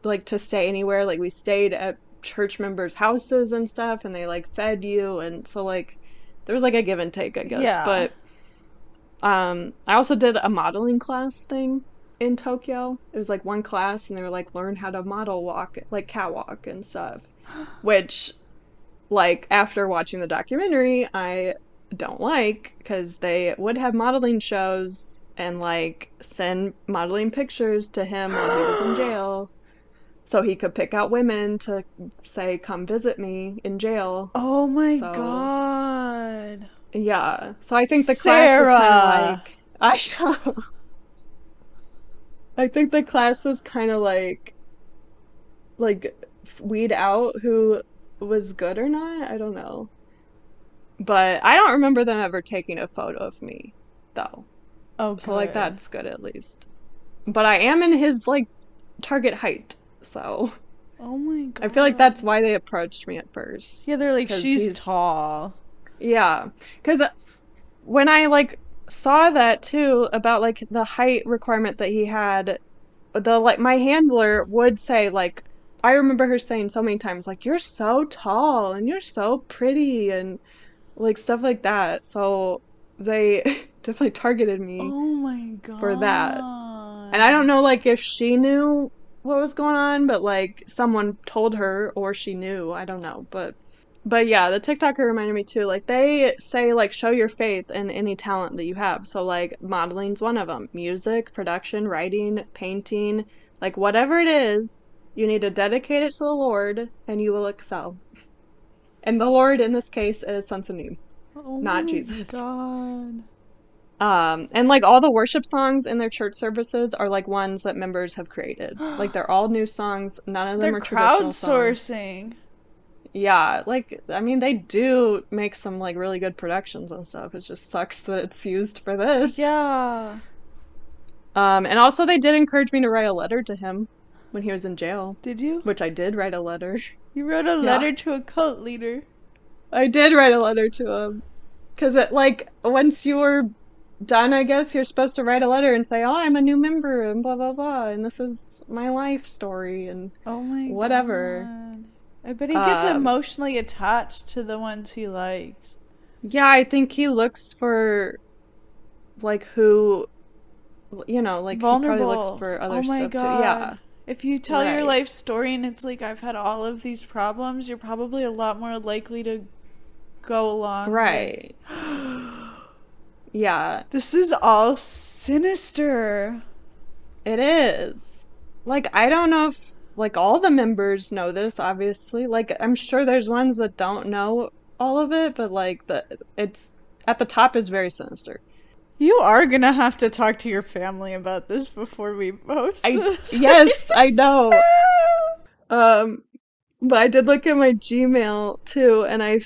like to stay anywhere. Like we stayed at church members' houses and stuff, and they like fed you, and so like there was like a give and take, I guess. Yeah. But I also did a modeling class thing in Tokyo. It was like one class, and they were like learn how to model walk, like catwalk and stuff. Which, like, after watching the documentary, I don't like because they would have modeling shows and like send modeling pictures to him while he was in jail so he could pick out women to say, come visit me in jail. Oh my So, god. yeah. So I think the class was kind of Sarah. like, I know. I think the class was kind of like weed out who was good or not. I don't know. But I don't remember them ever taking a photo of me, though. Oh, So, like, good. that's good at least. But I am in his, like, target height. So, Oh my I feel like that's god. why they approached me at first. Yeah, they're like, Because she's he's, tall. yeah. Because when I, like, saw that too about, like, the height requirement that he had, like, my handler would say, like, I remember her saying so many times, like, you're so tall and you're so pretty and like stuff like that. So they definitely targeted me Oh my for that. And god. I don't know like if she knew what was going on, but like someone told her or she knew. I don't know. But yeah, the TikToker reminded me too. Like they say like show your faith in any talent that you have. So like modeling's one of them. Music, production, writing, painting, like whatever it is, you need to dedicate it to the Lord and you will excel. And the Lord in this case is Sansanim, Oh not my Jesus. god. And like all the worship songs in their church services are like ones that members have created. Like they're all new songs. None of They're them are traditional songs. crowdsourcing. Yeah, like I mean they do make some like really good productions and stuff. It just sucks that it's used for this. Yeah. And also they did encourage me to write a letter to him when he was in jail, Did you? which I did write a letter. You wrote a Yeah, letter to a cult leader. I did write a letter to him. Because it like once you were done, I guess you're supposed to write a letter and say, "Oh, I'm a new member and blah blah blah, and this is my life story and Oh my whatever." god. I bet he gets Um, emotionally attached to the ones he likes. yeah, I think he looks for like who, like he probably looks Vulnerable. for Oh other my stuff too. god. Yeah, If you tell your right, life story and it's like, I've had all of these problems, you're probably a lot more likely to go along with. right, yeah, This is all sinister. it is. Like I don't know if like all the members know this, obviously. Like I'm sure there's ones that don't know all of it, but like it's at the top is very sinister. You are gonna have to talk to your family about this before we post I this. yes, I know. Um, but I did look at my Gmail too, and I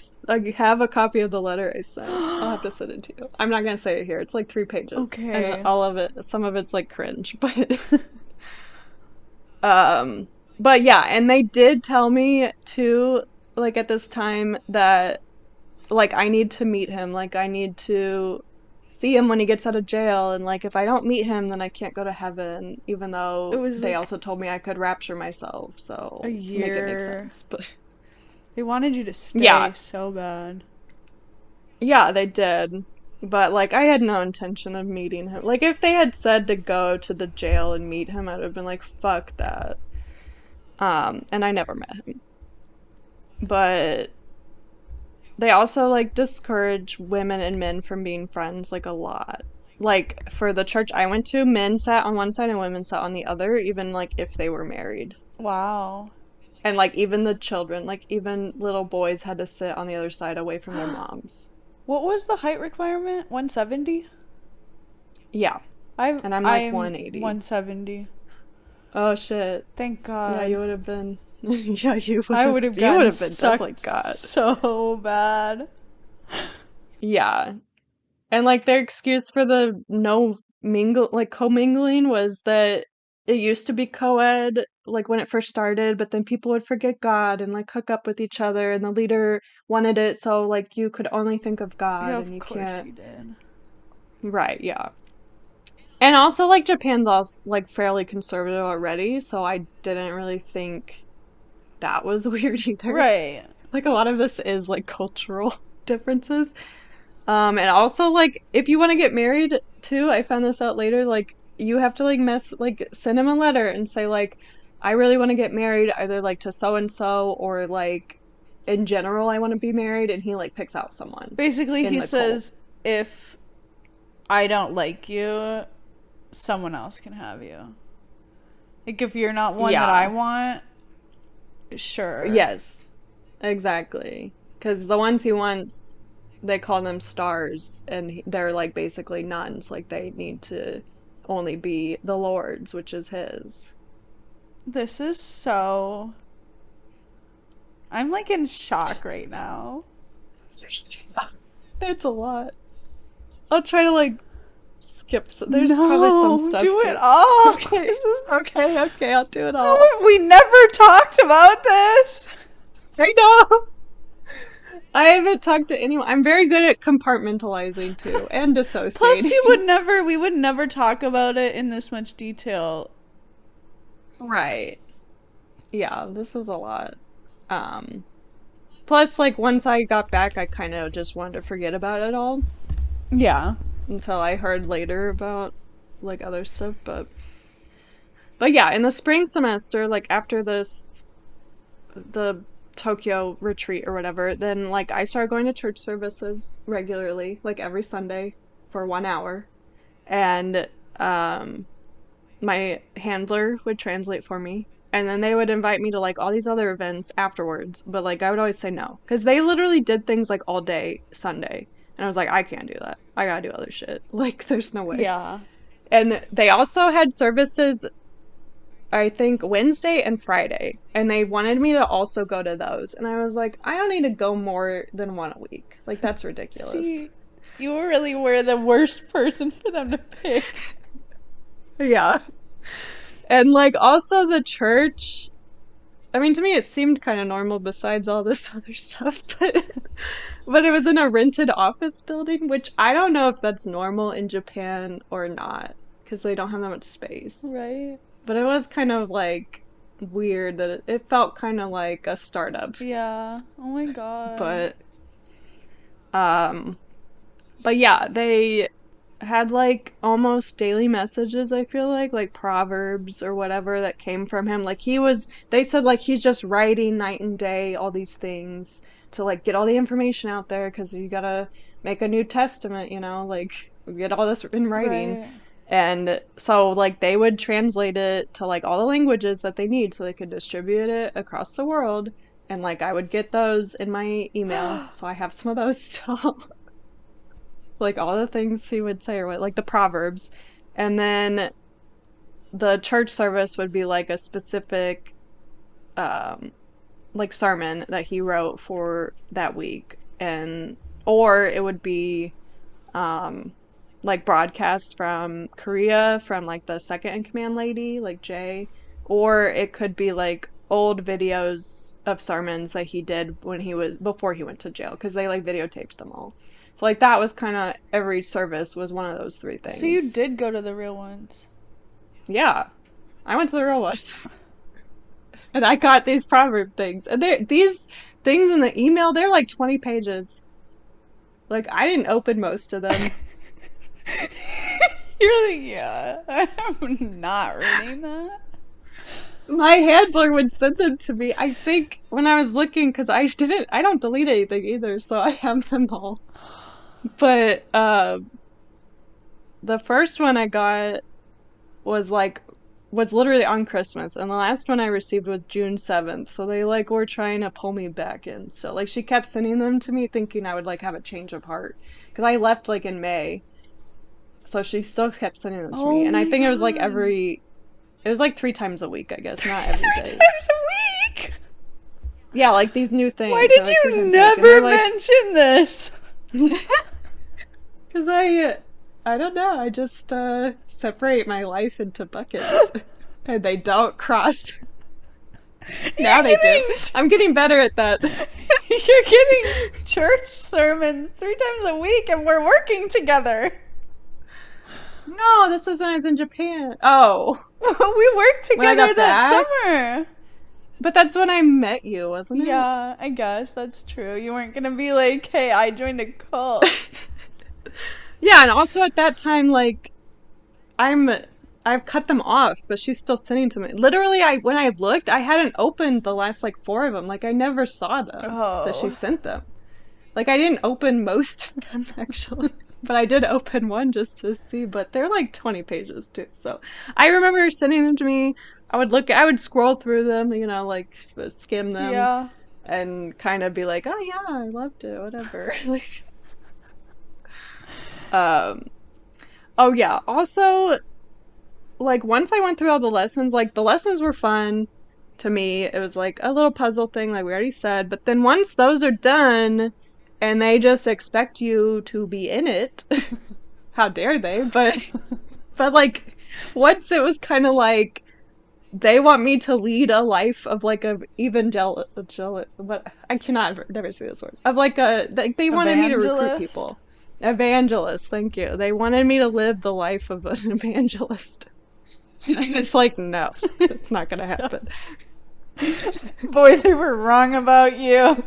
have a copy of the letter I sent. I'll have to send it to you. I'm not gonna say it here. It's like 3 pages, and Okay. all of it, some of it's like cringe, but um, but yeah, and they did tell me too, like at this time that like I need to meet him, like I need to see him when he gets out of jail, and like if I don't meet him, then I can't go to heaven, even It though was they like also told me I could rapture myself, a so to make it make year. sense. But They wanted you to yeah, stay so bad. yeah, they did. But like I had no intention of meeting him. Like if they had said to go to the jail and meet him, I'd have been like, fuck that. And I never met him. But they also like discourage women and men from being friends like a lot. Like for the church I went to, men sat on one side and women sat on the other, even like if they were married. Wow. And like even the children, like even little boys had to sit on the other side away from their moms. What was the height requirement? 170? Yeah. And I'm like I'm 180. 170. Oh shit. Thank Yeah, you God. would have been yeah, I would have you would gotten have been definitely sucked got. so bad. Yeah. And like their excuse for the no mingle like commingling was that it used to be co-ed like when it first started, but then people would forget God and like hook up with each other and the leader wanted it so like you could only think of Yeah, God and of you course can't he did. right, yeah. And also, like, Japan's also, like, fairly conservative already, so I didn't really think that was weird either. Right. Like, a lot of this is, like, cultural differences. And also, like, if you want to get married too, I found this out later, like, you have to, like, send him a letter and say, like, I really want to get married, either, like, to so and so, or, like, in general, I want to be married, and he, like, picks out someone Basically, in he the cult. says, if I don't like you, someone else can have you. Like, if you're not one that I Yeah. want, sure. Yes. Exactly. Because the ones he wants, they call them stars, and they're like basically nuns. Like they need to only be the Lord's, which is his. This is so. I'm like in shock right now. It's a lot. I'll try to like skip. There's probably some No, stuff do it that. all. Okay, This is. okay, I'll do it How all. have we never talked about this? I know. I haven't talked to anyone. I'm very good at compartmentalizing too, and Plus, dissociating. we would never talk about it in this much detail. Right. Yeah, this is a lot. Um, Plus, like, once I got back, I kind of just wanted to forget about it all Yeah. until I heard later about, like, other stuff. But yeah, in the spring semester, like, after the Tokyo retreat or whatever, then, like, I started going to church services regularly, like, every Sunday for 1 hour. And, um, my handler would translate for me. And then they would invite me to like all these other events afterwards. But like I would always say no. Because they literally did things like all day Sunday. And I was like, I can't do that. I gotta do other shit. Like, there's no way. Yeah. And they also had services, I think, Wednesday and Friday. And they wanted me to also go to those. And I was like, I don't need to go more than one a week. Like, that's ridiculous. See, you really were the worst person for them to pick. Yeah. And like also the church, I mean to me it seemed kind of normal besides all this other stuff, but it was in a rented office building, which I don't know if that's normal in Japan or not because they don't have that much space. Right? But it was kind of like weird that it felt kind of like a startup. Yeah. Oh my god. But um but yeah, they had like almost daily messages, I feel like proverbs or whatever that came from him. Like they said like he's just writing night and day all these things to like get all the information out there because you gotta make a New Testament, like get all this in writing. Right. And so like they would translate it to like all the languages that they need so they could distribute it across the world. And like I would get those in my email, so I have some of those still. Like all the things he would say or what, like the proverbs. And then the church service would be like a specific um like sermon that he wrote for that week. And or it would be um like broadcasts from Korea from like the second in command lady, like Jay, or it could be like old videos of sermons that he did when he was before he went to jail because they like videotaped them all. So like that was kind of every service was one of those three So you things. did go to the real ones. Yeah, I went to the real ones and I got these proverb things, and these things in the email they're like 20 pages. Like I didn't open most of them. You're like, yeah, I'm not reading that. My handler would send them to me. I think when I was looking, because I don't delete anything either, so I have them all. But the first one I got was like was literally on Christmas, and the last one I received was June 7th. So they like were trying to pull me back in. So like she kept sending them to me, thinking I would like have a change of heart, because I left like in May, so she still kept sending them to me, Oh and I my think it was like god. it was like 3 times a week, I guess, not every Three day. times a week? Yeah, like these new Why things are did like three you times a week, and they're never like, mention this? because I don't know, I just separate my life into buckets, and they don't cross. Now You're they do. getting I'm getting better at that. you're getting church sermons 3 times a week and we're working together. No, this was when I was in Japan. Oh, We worked when I together got that back? summer. But that's when I met you, wasn't it? Yeah, I guess that's true. You weren't gonna be like, hey, I joined a cult. Yeah, and also at that time, like, I'm I've cut them off, but she's still sending to me. Literally, I when I looked, I hadn't opened the last like four of them. Like I never saw them that she Oh. sent them. Like I didn't open most of them actually. But I did open one just to see, but they're like 20 pages too. So I remember her sending them to me. I would scroll through them, like skim them Yeah. and kind of be like, "Oh yeah, I loved it, whatever." um oh yeah, also like once I went through all the lessons, like the lessons were fun to me. It was like a little puzzle thing, like we already said. But then once those are done and they just expect you to be in it, how dare they? But like once it was kind of like they want me to lead a life of like a what I cannot never say this word of like they wanted me to recruit Evangelist. people. Evangelist, thank you. They wanted me to live the life of an evangelist. And I was like, no, that's not gonna happen. Boy, they were wrong about you.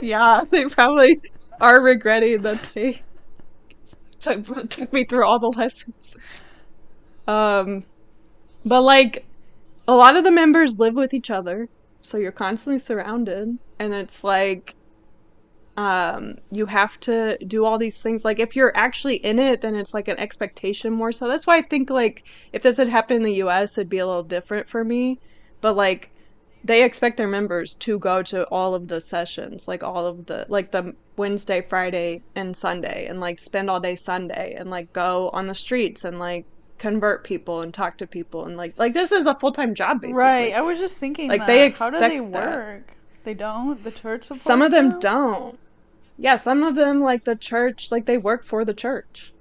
Yeah, they probably are regretting that they took me through all the lessons. Um, but like a lot of the members live with each other, so you're constantly surrounded, and it's like you have to do all these things. Like if you're actually in it, then it's like an expectation more so. That's why I think like if this had happened in the US, it'd be a little different for me. But like they expect their members to go to all of the sessions, like all of the Wednesday, Friday, and Sunday, and like spend all day Sunday, and like go on the streets and like convert people and talk to people, and like this is a full-time job Right. basically. I was just thinking Like they that. How do expect they that. work? They don't? The church Some of supports them them? don't. Yeah, some of them like the church, like they work for the church,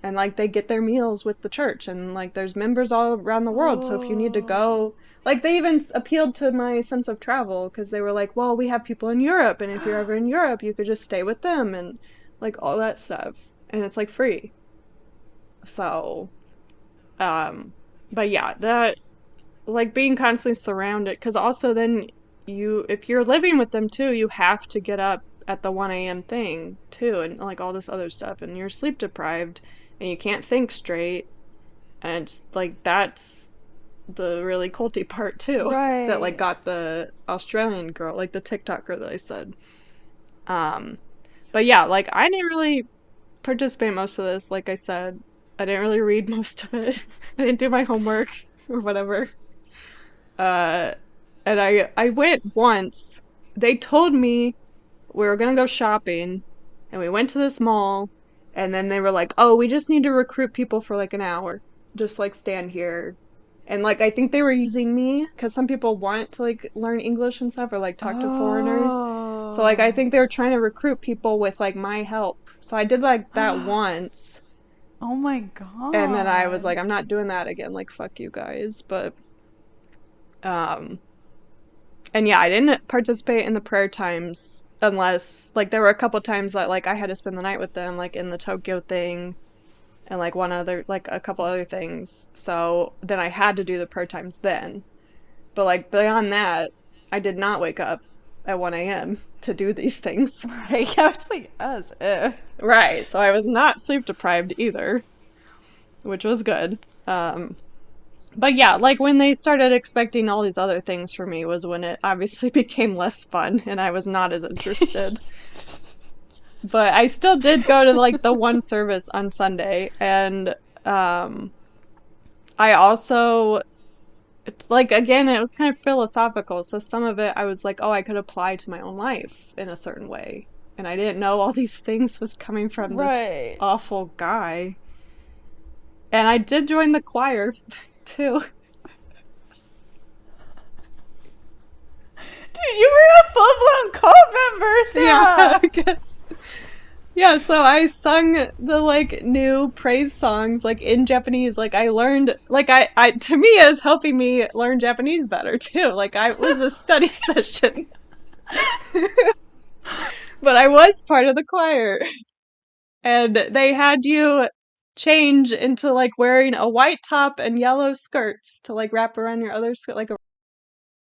and like they get their meals with the church, and like there's members all around the world, so if you need to Oh. go, like they even appealed to my sense of travel because they were like, well, we have people in Europe, and if you're ever in Europe you could just stay with them and like all that stuff, and it's like free. So um but yeah, that like being constantly surrounded, because also then if you're living with them too, you have to get up at the 1 a.m. thing too, and like all this other stuff, and you're sleep deprived and you can't think straight, and like that's the really culty part too that like Right. got the Australian girl, like the TikTok girl that I said. um but yeah, like I didn't really participate in most of this. Like I said, I didn't really read most of it. I didn't do my homework or whatever. uh and I went once. They told me we were gonna go shopping, and we went to this mall, and then they were like, "Oh, we just need to recruit people for like an hour. Just like stand here." And like I think they were using me because some people want to like learn English and stuff or like talk to foreigners. So like I Oh. think they were trying to recruit people with like my help. So I did like that once, Oh my and then I was god. like, I'm not doing that again. Like fuck you guys. But um and yeah, I didn't participate in the prayer times unless like there were a couple times that like I had to spend the night with them, like in the Tokyo thing and like one other like a couple other things. So then I had to do the prayer times then. But like beyond that, I did not wake up at 1 a.m. to do these things. Right. I was like, as if. Right. So I was not sleep deprived either, which was good. But yeah, like when they started expecting all these other things for me was when it obviously became less fun and I was not as interested. But I still did go to like the one service on Sunday, and um I also it's like again it was kind of philosophical, so some of it I was like, oh, I could apply to my own life in a certain way. And I didn't know all these things was coming from this Right. awful guy. And I did join the choir too. Dude, you were a full blown cult member, Yeah, Sarah. I guess. Yeah, so I sung the like new praise songs like in Japanese. Like I learned like I to me it was helping me learn Japanese better too. Like I it was a study session. But I was part of the choir. And they had you change into like wearing a white top and yellow skirts to like wrap around your other skirt, like a